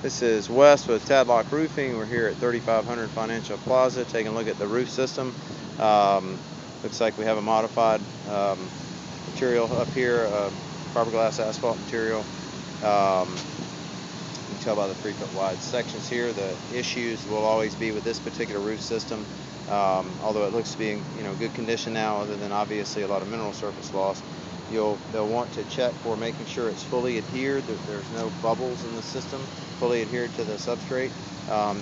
This is Wes with Tadlock Roofing. We're here at 3500 Financial Plaza taking a look at the roof system. Looks like we have a modified material up here, fiberglass asphalt material. You can tell by the 3-foot wide sections here. The issues will always be with this particular roof system, although it looks to be in good condition now, other than obviously a lot of mineral surface loss. They'll want to check for making sure it's fully adhered, that there's no bubbles in the system, fully adhered to the substrate.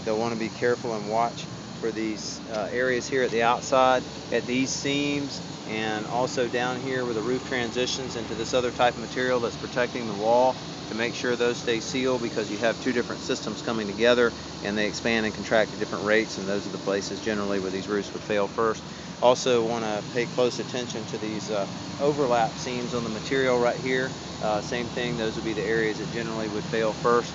They'll want to be careful and watch for these areas here at the outside, at these seams, and also down here where the roof transitions into this other type of material that's protecting the wall, to make sure those stay sealed, because you have two different systems coming together and they expand and contract at different rates, and those are the places generally where these roofs would fail first. Also want to pay close attention to these overlap seams on the material right here. Same thing, those would be the areas that generally would fail first.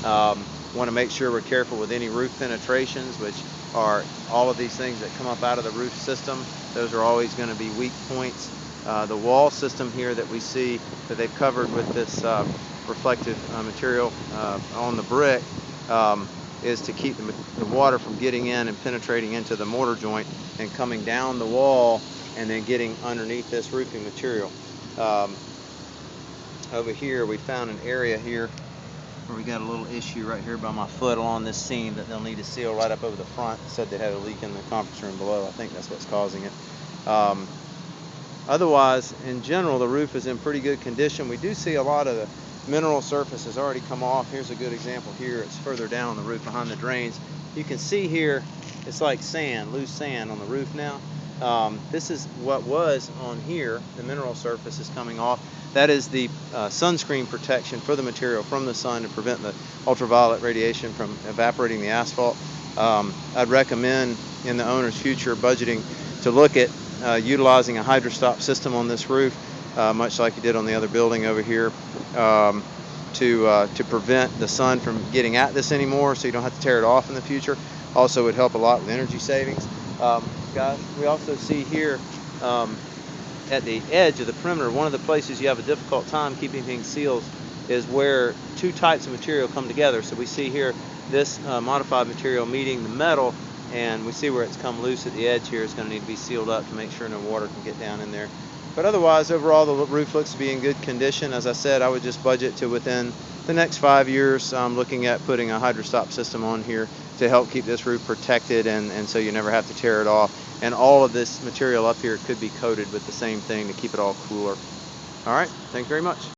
Want to make sure we're careful with any roof penetrations, which are all of these things that come up out of the roof system. Those are always going to be weak points. The wall system here that we see that they've covered with this reflective material on the brick is to keep the water from getting in and penetrating into the mortar joint and coming down the wall and then getting underneath this roofing material. Over here we found an area here where we got a little issue right here by my foot along this seam that they'll need to seal right up over the front. It said they had a leak in the conference room below. I think that's what's causing it. Otherwise, in general, the roof is in pretty good condition. We do see a lot of the mineral surface has already come off. Here's a good example here. It's further down on the roof behind the drains. You can see here it's like sand, loose sand on the roof now. This is what was on here. The mineral surface is coming off. That is the sunscreen protection for the material from the sun to prevent the ultraviolet radiation from evaporating the asphalt. I'd recommend in the owner's future budgeting to look at utilizing a hydrostop system on this roof, much like you did on the other building over here, to prevent the sun from getting at this anymore, so you don't have to tear it off in the future. Also would help a lot with energy savings. Guys, we also see here at the edge of the perimeter, one of the places you have a difficult time keeping things sealed is where two types of material come together. So we see here this modified material meeting the metal, and we see where it's come loose at the edge here. It's going to need to be sealed up to make sure no water can get down in there. But otherwise, overall, the roof looks to be in good condition. As I said, I would just budget to within the next 5 years. I'm looking at putting a hydrostop system on here to help keep this roof protected, and so you never have to tear it off. And all of this material up here could be coated with the same thing to keep it all cooler. All right, thank you very much.